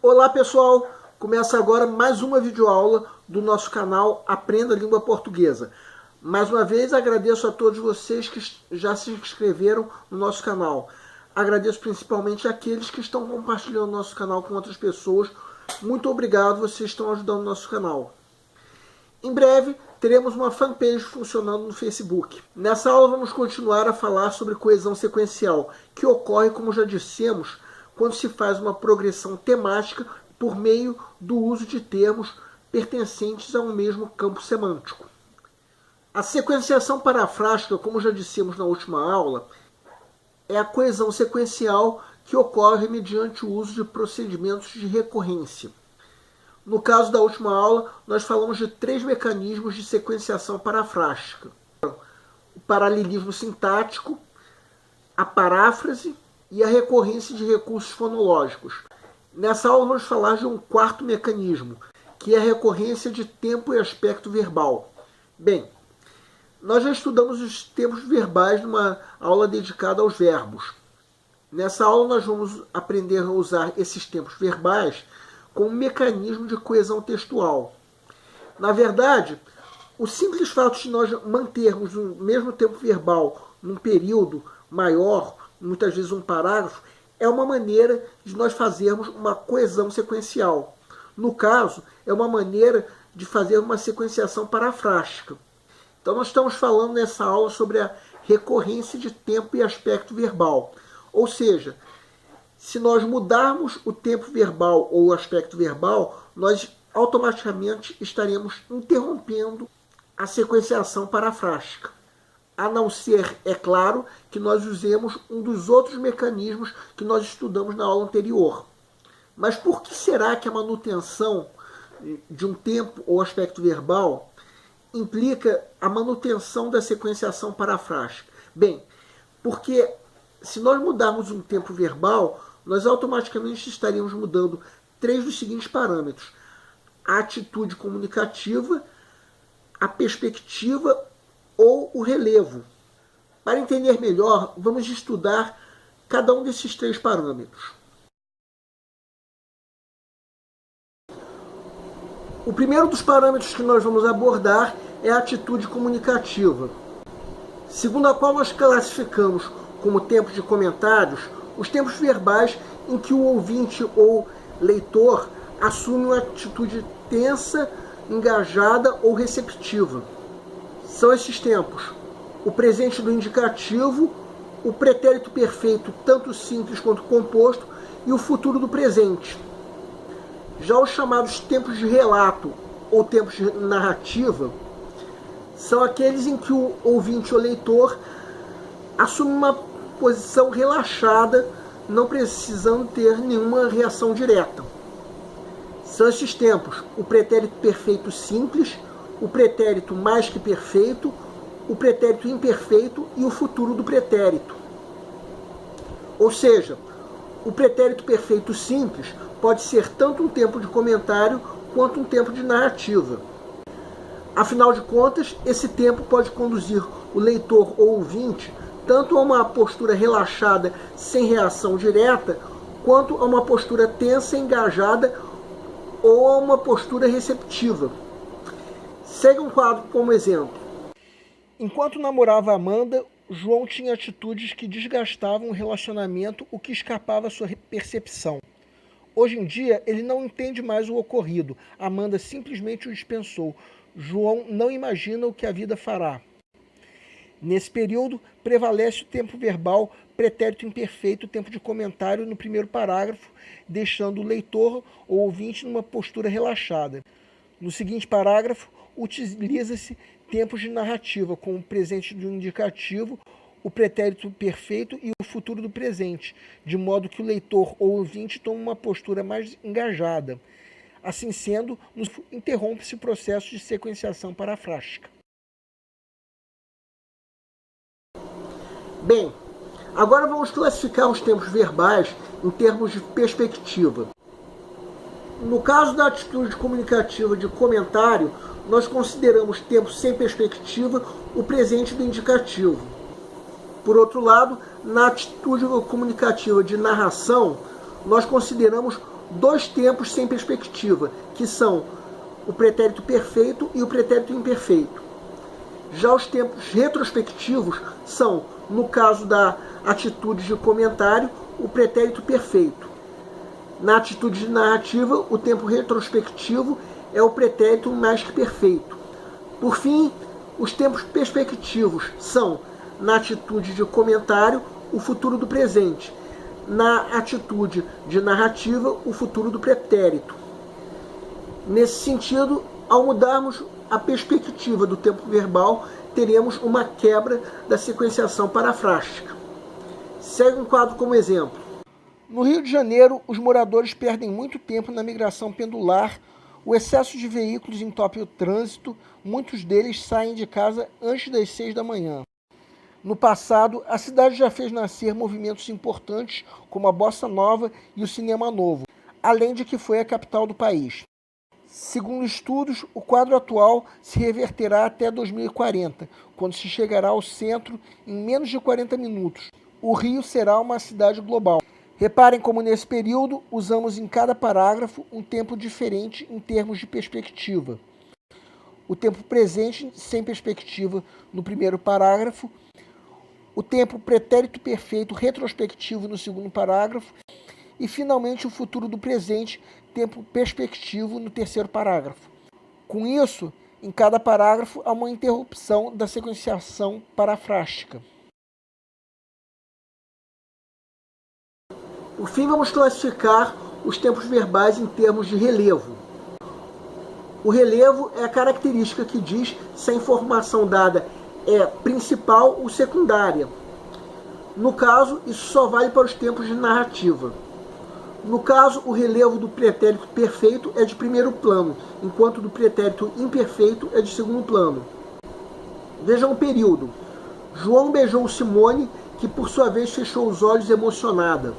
Olá pessoal, começa agora mais uma videoaula do nosso canal Aprenda a Língua Portuguesa. Mais uma vez agradeço a todos vocês que já se inscreveram no nosso canal. Agradeço principalmente àqueles que estão compartilhando nosso canal com outras pessoas. Muito obrigado, vocês estão ajudando o nosso canal. Em breve teremos uma fanpage funcionando no Facebook. Nessa aula vamos continuar a falar sobre coesão sequencial, que ocorre, como já dissemos, quando se faz uma progressão temática por meio do uso de termos pertencentes a um mesmo campo semântico. A sequenciação parafrástica, como já dissemos na última aula, é a coesão sequencial que ocorre mediante o uso de procedimentos de recorrência. No caso da última aula, nós falamos de 3 mecanismos de sequenciação parafrástica: o paralelismo sintático, a paráfrase e a recorrência de recursos fonológicos. Nessa aula vamos falar de um 4º mecanismo, que é a recorrência de tempo e aspecto verbal. Bem, nós já estudamos os tempos verbais numa aula dedicada aos verbos. Nessa aula nós vamos aprender a usar esses tempos verbais como um mecanismo de coesão textual. Na verdade, o simples fato de nós mantermos o mesmo tempo verbal num período maior, muitas vezes um parágrafo, é uma maneira de nós fazermos uma coesão sequencial. No caso, é uma maneira de fazer uma sequenciação parafrástica. Então nós estamos falando nessa aula sobre a recorrência de tempo e aspecto verbal. Ou seja, se nós mudarmos o tempo verbal ou o aspecto verbal, nós automaticamente estaremos interrompendo a sequenciação parafrástica. A não ser, é claro, que nós usemos um dos outros mecanismos que nós estudamos na aula anterior. Mas por que será que a manutenção de um tempo ou aspecto verbal implica a manutenção da sequenciação parafrástica? Bem, porque se nós mudarmos um tempo verbal, nós automaticamente estaríamos mudando 3 dos seguintes parâmetros: a atitude comunicativa, a perspectiva ou o relevo. Para entender melhor, vamos estudar cada um desses 3 parâmetros. O primeiro dos parâmetros que nós vamos abordar é a atitude comunicativa, segundo a qual nós classificamos como tempo de comentários os tempos verbais em que o ouvinte ou leitor assume uma atitude tensa, engajada ou receptiva. São esses tempos: o presente do indicativo, o pretérito perfeito, tanto simples quanto composto, e o futuro do presente. Já os chamados tempos de relato ou tempos de narrativa são aqueles em que o ouvinte ou leitor assume uma posição relaxada, não precisando ter nenhuma reação direta. São esses tempos: o pretérito perfeito simples, o pretérito mais que perfeito, o pretérito imperfeito e o futuro do pretérito. Ou seja, o pretérito perfeito simples pode ser tanto um tempo de comentário quanto um tempo de narrativa. Afinal de contas, esse tempo pode conduzir o leitor ou ouvinte tanto a uma postura relaxada sem reação direta, quanto a uma postura tensa, engajada ou a uma postura receptiva. Segue um quadro como exemplo. Enquanto namorava Amanda, João tinha atitudes que desgastavam o relacionamento, o que escapava à sua percepção. Hoje em dia, ele não entende mais o ocorrido. Amanda simplesmente o dispensou. João não imagina o que a vida fará. Nesse período, prevalece o tempo verbal pretérito imperfeito, tempo de comentário no primeiro parágrafo, deixando o leitor ou ouvinte numa postura relaxada. No seguinte parágrafo, utiliza-se tempos de narrativa, como o presente do indicativo, o pretérito perfeito e o futuro do presente, de modo que o leitor ou ouvinte toma uma postura mais engajada. Assim sendo, interrompe-se o processo de sequenciação parafrástica. Bem, agora vamos classificar os tempos verbais em termos de perspectiva. No caso da atitude comunicativa de comentário, nós consideramos tempo sem perspectiva o presente do indicativo. Por outro lado, na atitude comunicativa de narração, nós consideramos dois tempos sem perspectiva, que são o pretérito perfeito e o pretérito imperfeito. Já os tempos retrospectivos são, no caso da atitude de comentário, o pretérito perfeito. Na atitude de narrativa, o tempo retrospectivo é o pretérito mais que perfeito. Por fim, os tempos perspectivos são, na atitude de comentário, o futuro do presente. Na atitude de narrativa, o futuro do pretérito. Nesse sentido, ao mudarmos a perspectiva do tempo verbal, teremos uma quebra da sequenciação parafrástica. Segue um quadro como exemplo. No Rio de Janeiro, os moradores perdem muito tempo na migração pendular, o excesso de veículos entope o trânsito, muitos deles saem de casa antes das 6 da manhã. No passado, a cidade já fez nascer movimentos importantes como a Bossa Nova e o Cinema Novo, além de que foi a capital do país. Segundo estudos, o quadro atual se reverterá até 2040, quando se chegará ao centro em menos de 40 minutos. O Rio será uma cidade global. Reparem como nesse período usamos em cada parágrafo um tempo diferente em termos de perspectiva. O tempo presente sem perspectiva no primeiro parágrafo, o tempo pretérito perfeito retrospectivo no segundo parágrafo e, finalmente, o futuro do presente, tempo perspectivo no terceiro parágrafo. Com isso, em cada parágrafo há uma interrupção da sequenciação parafrástica. Por fim, vamos classificar os tempos verbais em termos de relevo. O relevo é a característica que diz se a informação dada é principal ou secundária. No caso, isso só vale para os tempos de narrativa. No caso, o relevo do pretérito perfeito é de primeiro plano, enquanto do pretérito imperfeito é de segundo plano. Vejam o período. João beijou Simone, que por sua vez fechou os olhos emocionada.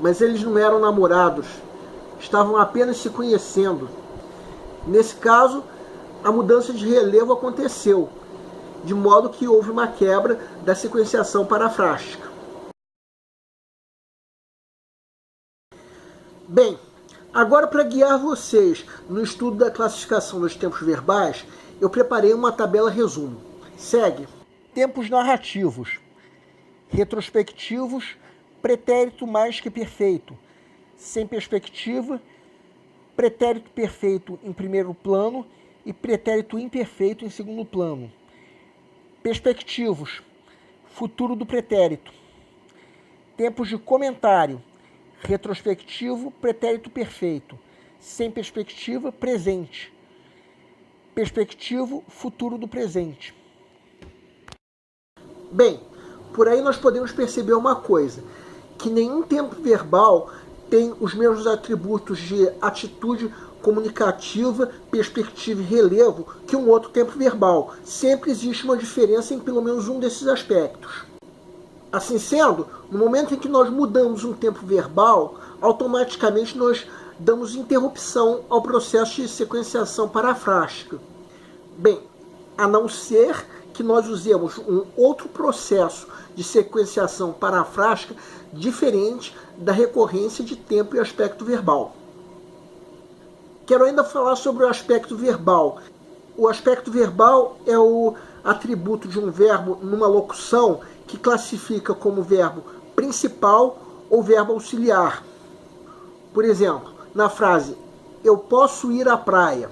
Mas eles não eram namorados, estavam apenas se conhecendo. Nesse caso, a mudança de relevo aconteceu, de modo que houve uma quebra da sequenciação parafrástica. Bem, agora para guiar vocês no estudo da classificação dos tempos verbais, eu preparei uma tabela resumo. Segue. Tempos narrativos. Retrospectivos, pretérito mais que perfeito. Sem perspectiva, pretérito perfeito em primeiro plano e pretérito imperfeito em segundo plano. Perspectivos, futuro do pretérito. Tempos de comentário, retrospectivo, pretérito perfeito. Sem perspectiva, presente. Perspectivo, futuro do presente. Bem, por aí nós podemos perceber uma coisa, que nenhum tempo verbal tem os mesmos atributos de atitude comunicativa, perspectiva e relevo que um outro tempo verbal. Sempre existe uma diferença em pelo menos um desses aspectos. Assim sendo, no momento em que nós mudamos um tempo verbal, automaticamente nós damos interrupção ao processo de sequenciação parafrástica. Bem, a não ser que nós usemos um outro processo de sequenciação parafrástica diferente da recorrência de tempo e aspecto verbal. Quero ainda falar sobre o aspecto verbal. O aspecto verbal é o atributo de um verbo numa locução que classifica como verbo principal ou verbo auxiliar. Por exemplo, na frase eu posso ir à praia.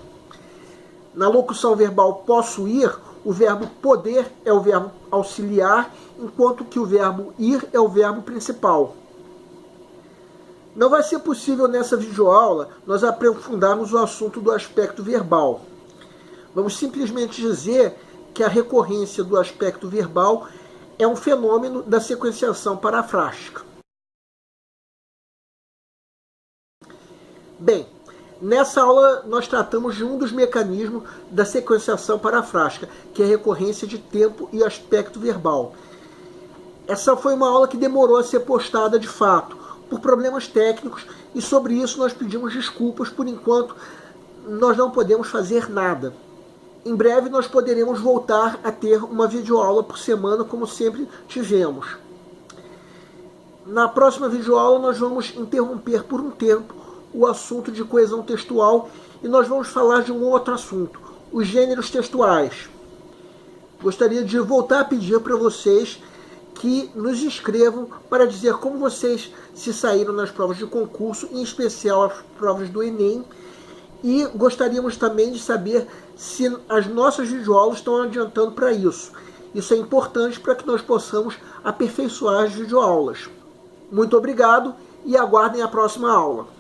Na locução verbal posso ir, o verbo poder é o verbo auxiliar, enquanto que o verbo ir é o verbo principal. Não vai ser possível nessa videoaula nós aprofundarmos o assunto do aspecto verbal. Vamos simplesmente dizer que a recorrência do aspecto verbal é um fenômeno da sequenciação parafrástica. Bem, nessa aula nós tratamos de um dos mecanismos da sequenciação parafrástica, que é a recorrência de tempo e aspecto verbal. Essa foi uma aula que demorou a ser postada de fato, por problemas técnicos, e sobre isso nós pedimos desculpas. Por enquanto, nós não podemos fazer nada. Em breve nós poderemos voltar a ter uma videoaula por semana, como sempre tivemos. Na próxima videoaula nós vamos interromper por um tempo o assunto de coesão textual e nós vamos falar de um outro assunto, os gêneros textuais. Gostaria de voltar a pedir para vocês que nos inscrevam para dizer como vocês se saíram nas provas de concurso, em especial as provas do Enem. E gostaríamos também de saber se as nossas videoaulas estão adiantando para isso. Isso é importante para que nós possamos aperfeiçoar as videoaulas. Muito obrigado e aguardem a próxima aula.